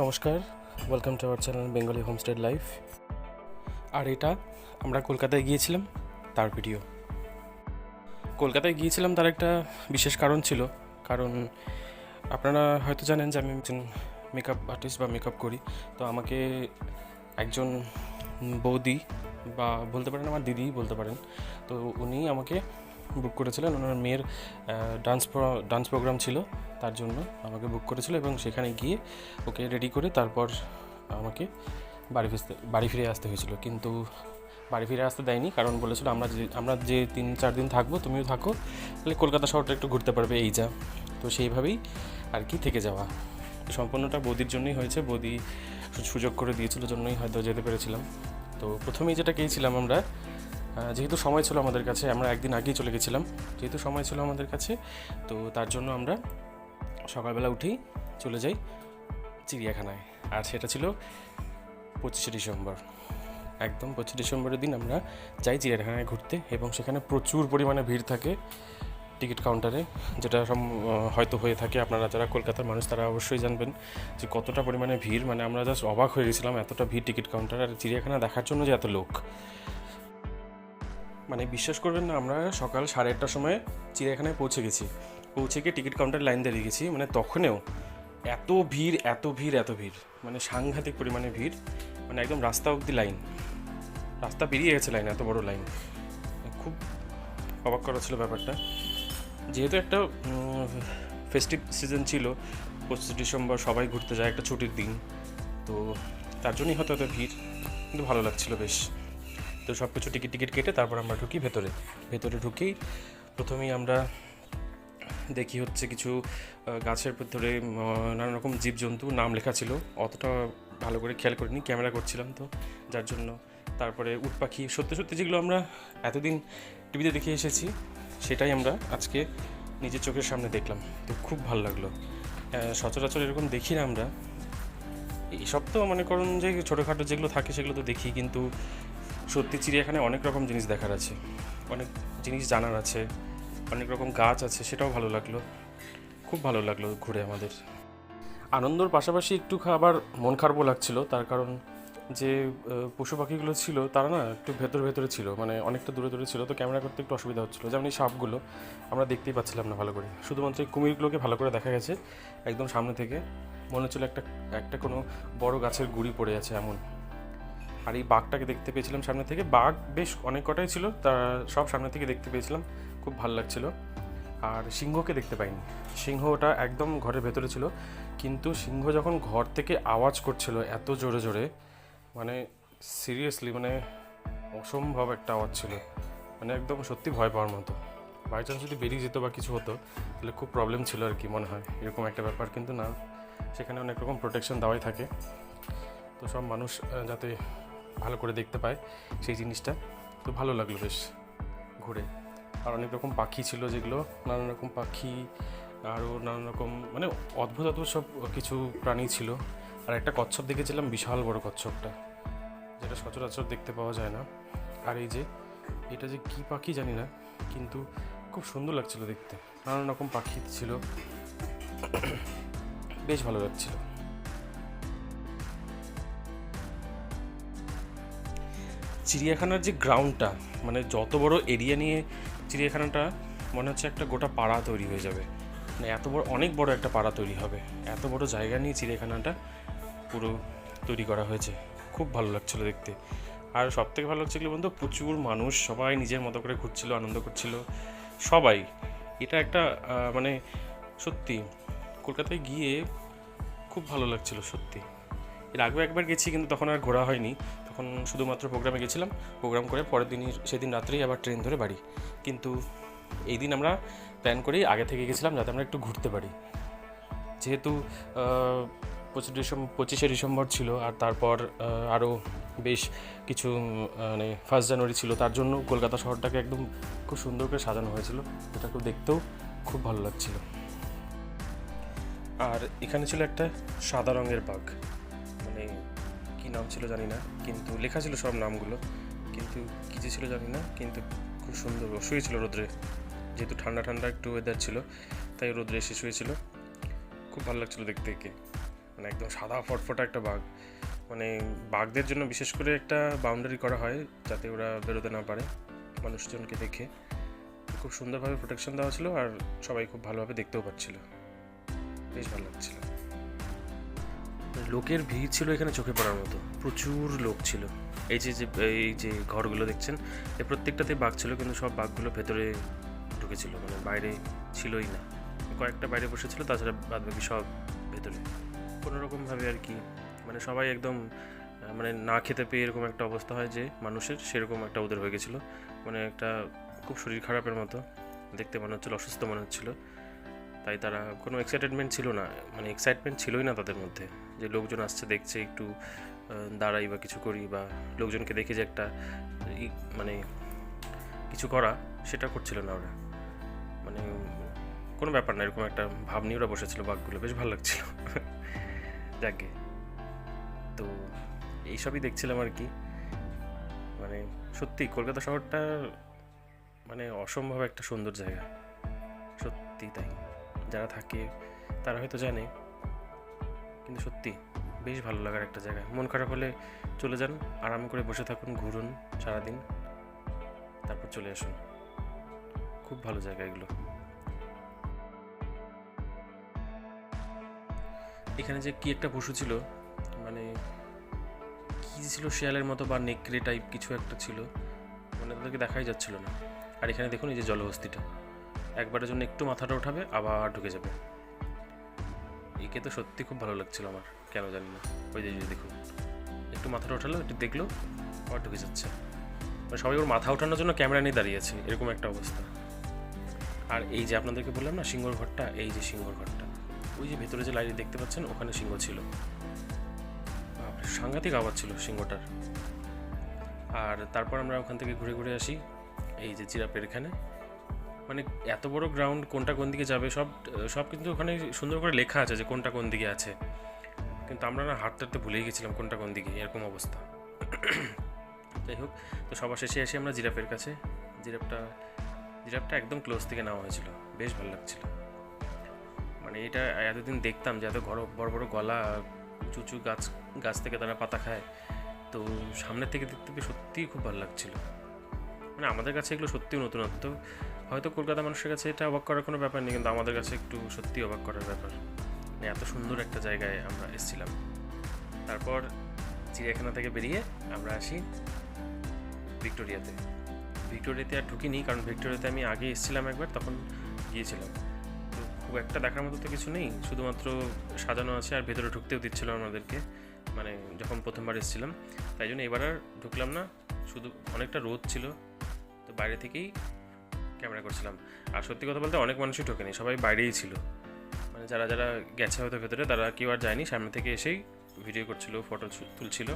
নমস্কার, welcome to our channel Bengali homestay life. আর এটা আমরা কলকাতায় গিয়েছিলাম তার ভিডিও। কলকাতায় গিয়েছিলাম তার একটা বিশেষ কারণ ছিল। কারণ আপনারা হয়তো জানেন যে আমি একজন মেকআপ আর্টিস্ট বা মেকআপ করি। তো আমাকে একজন বৌদি বা বলতে পারেন আমার দিদি বলতে পারেন, তো উনি আমাকে বুক করেছিলেন। ওনার মেয়ের ডান্স প্রোগ্রাম ছিল, তার জন্য আমাকে বুক করেছিল এবং সেখানে গিয়ে ওকে রেডি করে তারপর আমাকে বাড়ি ফিরে আসতে হয়েছিল। কিন্তু বাড়ি ফিরে আসতে দেয়নি, কারণ বলেছিল আমরা যে 3-4 দিন থাকবো, তুমিও থাকো, তাহলে কলকাতা শহরটা একটু ঘুরতে পারবে, এই যা। তো সেইভাবেই আর কি থেকে যাওয়া। সম্পূর্ণটা বৌদির জন্যই হয়েছে, বৌদি সুযোগ করে দিয়েছিল জন্যই হয়তো যেতে পেরেছিলাম। তো প্রথমেই যেটা গিয়েছিলাম আমরা, যেহেতু সময় ছিল আমাদের কাছে, আমরা একদিন আগেই চলে গেছিলাম, যেহেতু সময় ছিল আমাদের কাছে, তো তার জন্য আমরা সকালবেলা উঠেই চলে যাই চিড়িয়াখানায়। আর সেটা ছিল 25শে ডিসেম্বর। একদম 25 ডিসেম্বরের দিন আমরা যাই চিড়িয়াখানায় ঘুরতে, এবং সেখানে প্রচুর পরিমাণে ভিড় থাকে টিকিট কাউন্টারে, যেটা হয়তো হয়ে থাকে। আপনারা যারা কলকাতার মানুষ তারা অবশ্যই জানবেন যে কতটা পরিমাণে ভিড়। মানে আমরা জাস্ট অবাক হয়ে গেছিলাম, এতটা ভিড় টিকিট কাউন্টার, আর চিড়িয়াখানা দেখার জন্য যে এত লোক। মানে বিশ্বাস করবেন না, আমরা সকাল 8:30টার সময় চিড়িয়াখানায় পৌঁছে গিয়ে টিকিট কাউন্টারে লাইন দাঁড়িয়ে গেছি। মানে তখনও এত ভিড়, মানে সাংঘাতিক পরিমাণে ভিড়। মানে একদম রাস্তা অবধি লাইন, রাস্তা পেরিয়ে গেছে লাইন, এত বড় লাইন। খুব অবাক করা ছিল ব্যাপারটা। যেহেতু একটা ফেস্টিভ সিজন ছিল, 25 ডিসেম্বর, সবাই ঘুরতে যায়, একটা ছুটির দিন, তো তার জন্যই হয়তো এত ভিড়, কিন্তু ভালো লাগছিল বেশ। তো সব কিছু টিকিট কেটে তারপর আমরা ঢুকি ভেতরে ঢুকেই প্রথমেই আমরা দেখি হচ্ছে কিছু গাছের ভেতরে নানা রকম জীবজন্তু নাম লেখা ছিল, অতটা ভালো করে খেয়াল করিনি, ক্যামেরা করছিলাম তো যার জন্য। তারপরে উট পাখি, সত্যি যেগুলো আমরা এতদিন টিভিতে দেখে এসেছি, সেটাই আমরা আজকে নিজের চোখের সামনে দেখলাম। তো খুব ভালো লাগলো। সচরাচর এরকম দেখি না আমরা, এইসব তো মনে করুন যে ছোটোখাটো যেগুলো থাকে সেগুলো তো দেখি, কিন্তু সত্যি চিড়িয়াখানায় অনেক রকম জিনিস দেখার আছে, অনেক জিনিস জানার আছে, অনেক রকম গাছ আছে, সেটাও ভালো লাগলো। খুব ভালো লাগলো ঘুরে আমাদের। আনন্দর পাশাপাশি একটু আবার মন খারাপও লাগছিল, তার কারণ যে পশু পাখিগুলো ছিল তারা না একটু ভেতরে ছিল, মানে অনেকটা দূরে ছিল, তো ক্যামেরা করতে একটু অসুবিধা হচ্ছিলো। যেমন এই সাপগুলো আমরা দেখতেই পাচ্ছিলাম না ভালো করে, শুধুমাত্র এই কুমিরগুলোকে ভালো করে দেখা গেছে একদম সামনে থেকে। মনে হচ্ছিলো একটা কোনো বড় গাছের গুঁড়ি পড়ে আছে এমন। আর এই বাঘটাকে দেখতে পেয়েছিলাম সামনে থেকে, বাঘ বেশ অনেক কটাই ছিল, তা সব সামনে থেকে দেখতে পেয়েছিলাম, খুব ভালো লাগছিলো। আর সিংহকে দেখতে পাইনি, সিংহটা একদম ঘরের ভেতরে ছিল, কিন্তু সিংহ যখন ঘর থেকে আওয়াজ করছিল এত জোরে, মানে সিরিয়াসলি, মানে অসম্ভব একটা আওয়াজ ছিল, মানে একদম সত্যি ভয় পাওয়ার মতো। বাই চান্স যদি বেরিয়ে যেত বা কিছু হতো তাহলে খুব প্রবলেম ছিল আর কি, মনে হয় এরকম একটা ব্যাপার। কিন্তু না, সেখানে অনেক রকম প্রোটেকশন দেওয়াই থাকে, তো সব মানুষ যাতে ভালো করে দেখতে পায় সেই জিনিসটা। তো ভালো লাগলো বেশ ঘুরে। আর অনেক রকম পাখি ছিল, যেগুলো নানান রকম পাখি, আরও নানান রকম মানে অদ্ভুত সব কিছু প্রাণী ছিল। আর একটা কচ্ছপ দেখেছিলাম, বিশাল বড় কচ্ছপটা, যেটা সচরাচর দেখতে পাওয়া যায় না। আর এই যে এটা যে কী পাখি জানি না, কিন্তু খুব সুন্দর লাগছিল দেখতে, নানান রকম পাখি ছিল, বেশ ভালো লাগছিল। চিড়িয়াখানার যে গ্রাউন্ডটা, মানে যত বড় এরিয়া নিয়ে চিড়িয়াখানাটা, মনে হচ্ছে একটা গোটা পাড়া তৈরি হয়ে যাবে, মানে এত বড়, অনেক বড় একটা পাড়া তৈরি হবে, এত বড় জায়গা নিয়ে চিড়িয়াখানাটা পুরো তৈরি করা হয়েছে। খুব ভালো লাগছিলো দেখতে। আর সবথেকে ভালো লাগছিলো বন্ধু, প্রচুর মানুষ, সবাই নিজের মতো করে ঘুরছিল, আনন্দ করছিল সবাই। এটা একটা মানে সত্যি কলকাতায় গিয়ে খুব ভালো লাগছিল সত্যি। এর আগেও একবার গেছি, কিন্তু তখন আর ঘোরা হয়নি, তখন শুধুমাত্র প্রোগ্রামে গেছিলাম, প্রোগ্রাম করে পরের দিনই, সেদিন রাত্রেই আবার ট্রেন ধরে বাড়ি। কিন্তু এই দিন আমরা প্ল্যান করেই আগে থেকে গেছিলাম, যাতে আমরা একটু ঘুরতে পারি। যেহেতু 25শে ডিসেম্বর ছিল, আর তারপর আরও বেশ কিছু মানে 1 জানুয়ারি ছিল, তার জন্য কলকাতা শহরটাকে একদম খুব সুন্দর করে সাজানো হয়েছিল, যেটা খুব দেখতেও খুব ভালো লাগছিল। আর এখানে ছিল একটা সাদা রঙের বাঘ, মানে কী নাম ছিল জানি না, কিন্তু লেখা ছিল সব নামগুলো, কিন্তু কী যে ছিল জানি না, কিন্তু খুব সুন্দর শুয়েছিল রোদ্রে, যেহেতু ঠান্ডা একটু ওয়েদার ছিল, তাই রোদ্রে এসে শুয়েছিল, খুব ভালো লাগছিলো দেখতে একে। মানে একদম সাদা ফটফটা একটা বাঘ। মানে বাঘদের জন্য বিশেষ করে একটা বাউন্ডারি করা হয় যাতে ওরা বেরোতে না পারে মানুষজনকে দেখে। খুব সুন্দরভাবে প্রোটেকশন দেওয়া ছিল আর সবাই খুব ভালোভাবে দেখতেও পাচ্ছিল, বেশ ভালো লাগছিল। লোকের ভিড় ছিল এখানে চোখে পড়ার মতো, প্রচুর লোক ছিল। এই যে ঘরগুলো দেখছেন, এই প্রত্যেকটাতে বাঘ ছিল, কিন্তু সব বাঘগুলো ভেতরে ঢুকেছিল, মানে বাইরে ছিলই না। কয়েকটা বাইরে বসেছিল, তাছাড়া বাদবাকি সব ভেতরে কোনোরকমভাবে আর কি। মানে সবাই একদম মানে না খেতে পেয়ে এরকম একটা অবস্থা হয় যে মানুষের, সেরকম একটা ওদের হয়ে গেছিলো। মানে একটা খুব শরীর খারাপের মতো দেখতে মনে হচ্ছিলো, অসুস্থ মনে হচ্ছিলো। তাই তারা কোনো এক্সাইটেডমেন্ট ছিল না, মানে এক্সাইটমেন্ট ছিলই না তাদের মধ্যে যে লোকজন আসছে দেখছে, একটু দাঁড়াই বা কিছু করি, বা লোকজনকে দেখে যে একটা মানে কিছু করা, সেটা করছিল না ওরা। মানে কোনো ব্যাপার না, এরকম একটা ভাব নিয়ে ওরা বসেছিল বাঘগুলো, বেশ ভালো লাগছিল। যাকে তো এইসবই দেখছিলাম আর কি। মানে সত্যি কলকাতা শহরটা মানে অসম্ভব একটা সুন্দর জায়গা, সত্যি তাই। যারা থাকে তারা হয়তো জানে, কিন্তু সত্যি বেশ ভালো লাগার একটা জায়গা। মন খারাপ হলে চলে যান, আরাম করে বসে থাকুন, ঘুরুন সারাদিন, তারপর চলে আসুন। খুব ভালো জায়গা এগুলো। এখানে যে কি একটা পশু ছিল, মানে কি ছিল, শেয়ালের মতো বা নেকড়ে টাইপ কিছু একটা ছিল, মানে তাদেরকে দেখাই যাচ্ছিল না। আর এখানে দেখুন এই যে জলহস্তিটা, একবারের জন্য একটু মাথাটা উঠাবে আবার ঢুকে যাবে। একে তো সত্যি খুব ভালো লাগছিল আমার, কেন জানি না। ওই যে দেখুন, একটু মাথাটা ওঠালো, একটু দেখলো, আবার ঢুকে যাচ্ছে। মানে সবাই ওর মাথা ওঠানোর জন্য ক্যামেরা নিয়ে দাঁড়িয়েছে, এরকম একটা অবস্থা। আর এই যে আপনাদেরকে বললাম না সিংহর ঘরটা, এই যে সিংহর ঘরটা, ওই যে ভেতরে যে লাইট দেখতে পাচ্ছেন, ওখানে সিংহ ছিল। সাংঘাতিক আওয়াজ ছিল সিংহটার। আর তারপর আমরা ওখান থেকে ঘুরে ঘুরে আসি এই যে জিরাফের এখানে। মানে এত বড় গ্রাউন্ড, কোনটা কোন দিকে যাবে সব সব কিন্তু ওখানে সুন্দর করে লেখা আছে যে কোনটা কোন দিকে আছে, কিন্তু আমরা না হাঁটতে হাঁটতে ভুলেই গেছিলাম কোনটা কোন দিকে, এরকম অবস্থা। যাই হোক, তো সবার শেষে আসি আমরা জিরাফের কাছে। জিরাফটা একদম ক্লোজ থেকে নেওয়া হয়েছিল, বেশ ভালো লাগছিল। মানে এটা এতদিন দেখতাম যে এত বড় বড় গলা, উঁচু উঁচু গাছ থেকে তারা পাতা খায়, তো সামনের থেকে দেখতে পেয়ে সত্যিই খুব ভালো লাগছিল। মানে আমাদের কাছে এগুলো সত্যিই নতুনত্ব, হয়তো কলকাতা মানুষের কাছে এটা অবাক করার কোনো ব্যাপার নেই, কিন্তু আমাদের কাছে একটু সত্যি অবাক করার ব্যাপার। মানে এত সুন্দর একটা জায়গায় আমরা এসেছিলাম। তারপর চিড়িয়াখানা থেকে বেরিয়ে আমরা আসি ভিক্টোরিয়াতে। ভিক্টোরিয়াতে আর ঢুকিনি, কারণ ভিক্টোরিয়াতে আমি আগে এসেছিলাম একবার, তখন গিয়েছিলাম। তো খুব একটা দেখার মতো তো কিছু নেই, শুধুমাত্র সাজানো আছে, আর ভেতরে ঢুকতেও দিচ্ছিল আমাদেরকে, মানে যখন প্রথমবার এসেছিলাম। তাই জন্য এবার আর ঢুকলাম না, শুধু অনেকটা রোদ ছিল, তো বাইরে থেকেই ক্যামেরা করছিলাম। আর সত্যি কথা বলতে অনেক মানুষই ঢোকেনি, সবাই বাইরেই ছিল। মানে যারা যারা গেছে হয়তো ভেতরে, তারা কেউ আর যায়নি, সামনে থেকে এসেই ভিডিও করছিল, ফটো তুলছিল,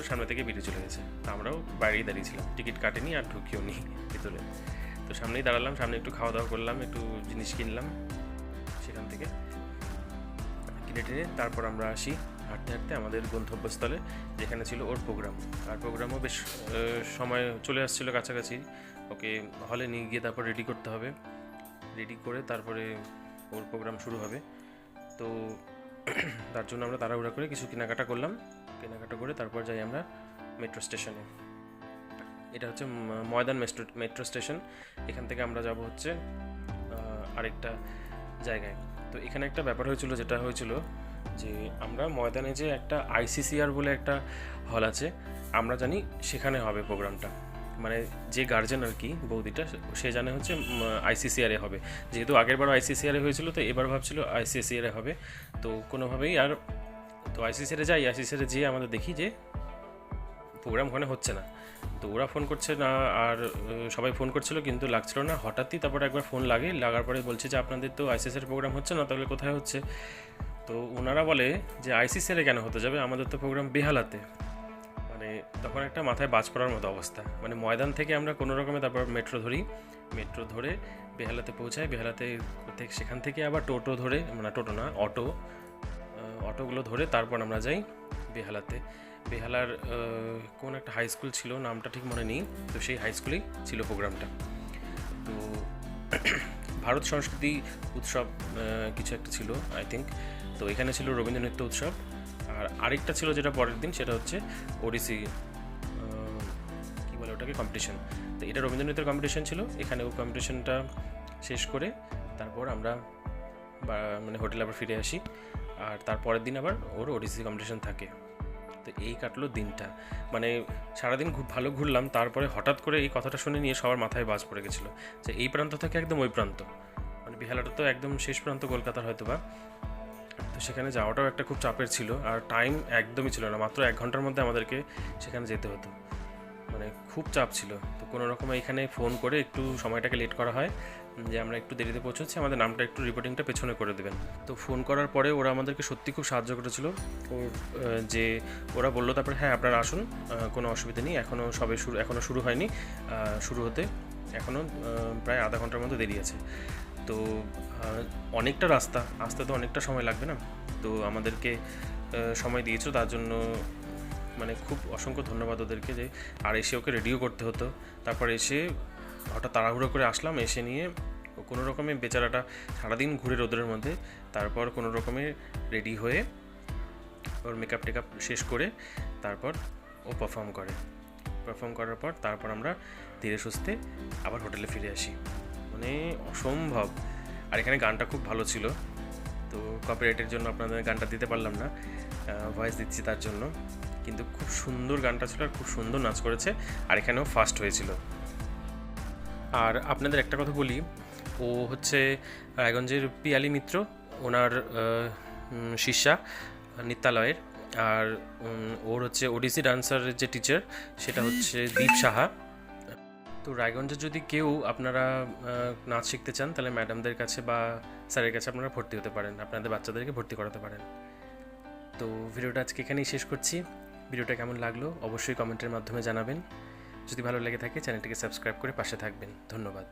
সামনে থেকে বেরিয়ে চলে গেছে। আমরাও বাইরেই দাঁড়িয়েছিলাম, টিকিট কাটেনি আর ঢুকিও নি ভিতরে। তো সামনেই দাঁড়ালাম, সামনে একটু খাওয়া দাওয়া করলাম, একটু জিনিস কিনলাম সেখান থেকে, কিনে টেনে তারপর আমরা আসি হাঁটতে হাঁটতে আমাদের গন্তব্যস্থলে, যেখানে ছিল ওর প্রোগ্রাম। আর প্রোগ্রামও বেশ সময় চলে আসছিলো কাছাকাছি। ওকে হলে নিয়ে গিয়ে তারপর রেডি করতে হবে, রেডি করে তারপরে ওর প্রোগ্রাম শুরু হবে। তো তার জন্য আমরা তাড়াহুড়া করে কিছু কেনাকাটা করলাম, কেনাকাটা করে তারপর যাই আমরা মেট্রো স্টেশনে। এটা হচ্ছে ময়দান মেট্রো স্টেশন। এখান থেকে আমরা যাব হচ্ছে আরেকটা জায়গায়। তো এখানে একটা ব্যাপার হয়েছিল, যেটা হয়েছিল যে আমরা ময়দানে যে একটা ICCR বলে একটা হল আছে, আমরা জানি সেখানে হবে প্রোগ্রামটা। মানে যে গার্জেন আর কি, বৌদিটা, সে জানে হচ্ছে ICCR হবে। যেহেতু আগেরবার ICCR হয়েছিল, তো এবার ভাবছিল ICCR হবে। তো কোনোভাবেই আর তো ICCR যাই, ICCR যেয়ে আমাদের দেখি যে প্রোগ্রাম ওখানে হচ্ছে না। তো ওরা ফোন করছে না, আর সবাই ফোন করছিল কিন্তু লাগছিল না। হঠাৎই তারপর একবার ফোন লাগার পরে বলছে যে আপনাদের তো ICCR প্রোগ্রাম হচ্ছে না, তাহলে কোথায় হচ্ছে? তো ওনারা বলে যে ICCR কেন হতে যাবে, আমাদের তো প্রোগ্রাম বেহালাতে। মানে তখন একটা মাথায় বাজ পড়ার মতো অবস্থা। মানে ময়দান থেকে আমরা কোনো রকমে তারপর মেট্রো ধরে বেহালাতে পৌঁছাই। বেহালাতে সেখান থেকে আবার টোটো ধরে, মানে টোটো না, অটোগুলো ধরে তারপর আমরা যাই বেহালাতে। বেহালার কোন একটা হাই স্কুল ছিল, নামটা ঠিক মনে নেই, তো সেই হাই স্কুলেই ছিল প্রোগ্রামটা। তো ভারত সংস্কৃতি উৎসব কিছু একটা ছিল আই থিঙ্ক। তো এখানে ছিল রবীন্দ্র নৃত্য উৎসব। আর আরেকটা ছিল যেটা পরের দিন, সেটা হচ্ছে ওডিসি কী বলে ওটাকে, কম্পিটিশন। তো এটা রবীন্দ্র নৃত্যের কম্পিটিশন ছিল। এখানে ও কম্পিটিশনটা শেষ করে তারপর আমরা মানে হোটেলে আবার ফিরে আসি। আর তারপরের দিন আবার ওর ওডিসি কম্পিটিশন থাকে। তো এই কাটলো দিনটা, মানে সারাদিন ভালো ঘুরলাম। তারপরে হঠাৎ করে এই কথাটা শুনে নিয়ে সবার মাথায় বাজ পড়ে গেছিলো যে এই প্রান্ত থেকে একদম ওই প্রান্ত, মানে বেহালাটা তো একদম শেষ প্রান্ত কলকাতার হয়তো বা। তো সেখানে যাওয়াটাও একটা খুব চাপের ছিল, আর টাইম একদমই ছিল না, মাত্র 1 ঘন্টার মধ্যে আমাদেরকে সেখানে যেতে হতো, মানে খুব চাপ ছিল। তো কোনো রকমে এখানে ফোন করে একটু সময়টাকে লেট করা হয় যে আমরা একটু দেরিতে পৌঁছচ্ছি, আমাদের নামটা একটু রিপোর্টিংটা পেছনে করে দেবেন। তো ফোন করার পরে ওরা আমাদেরকে সত্যি খুব সাহায্য করেছিল। যে ওরা বললো তারপরে, হ্যাঁ আপনারা আসুন, কোনো অসুবিধা নেই, এখনও শুরু হয়নি, শুরু হতে এখনও প্রায় আধা ঘন্টার মতো দেরি আছে। তো অনেকটা রাস্তা, আসতে তো অনেকটা সময় লাগবে না। তো আমাদেরকে সময় দিয়েছো, তার জন্য মানে খুব অসংখ্য ধন্যবাদ ওদেরকে। যে আর এসে ওকে রেডিও করতে হতো, তারপর এসে হঠাৎ তাড়াহুড়ো করে আসলাম, এসে নিয়ে কোনো রকমে বেচারাটা সারাদিন ঘুরে রোদের মধ্যে, তারপর কোনো রকমে রেডি হয়ে ওর মেকআপ টেকআপ শেষ করে তারপর ও পারফর্ম করার পর তারপর আমরা ধীরে সুস্থে আবার হোটেলে ফিরে আসি। মানে অসম্ভব। আর এখানে গানটা খুব ভালো ছিল, তো কপিরাইটের জন্য আপনাদের গানটা দিতে পারলাম না, ভয়েস দিচ্ছি তার জন্য। কিন্তু খুব সুন্দর গানটা ছিল, আর খুব সুন্দর নাচ করেছে, আর এখানেও ফার্স্ট হয়েছিল। আর আপনাদের একটা কথা বলি, ও হচ্ছে রায়গঞ্জের পিয়ালি মিত্র, ওনার শিষ্যা নৃত্যালয়ের। আর ওর হচ্ছে ওডিসি ডান্সারের যে টিচার, সেটা হচ্ছে দীপ সাহা। তো রায়গঞ্জে যদি কেউ আপনারা নাচ শিখতে চান, তাহলে ম্যাডামদের কাছে বা স্যারের কাছে আপনারা ভর্তি হতে পারেন, আপনাদের বাচ্চাদেরকে ভর্তি করাতে পারেন। তো ভিডিওটা আজকে এখানেই শেষ করছি। ভিডিওটা কেমন লাগলো অবশ্যই কমেন্টের মাধ্যমে জানাবেন। যদি ভালো লেগে থাকে চ্যানেলটিকে সাবস্ক্রাইব করে পাশে থাকবেন। ধন্যবাদ।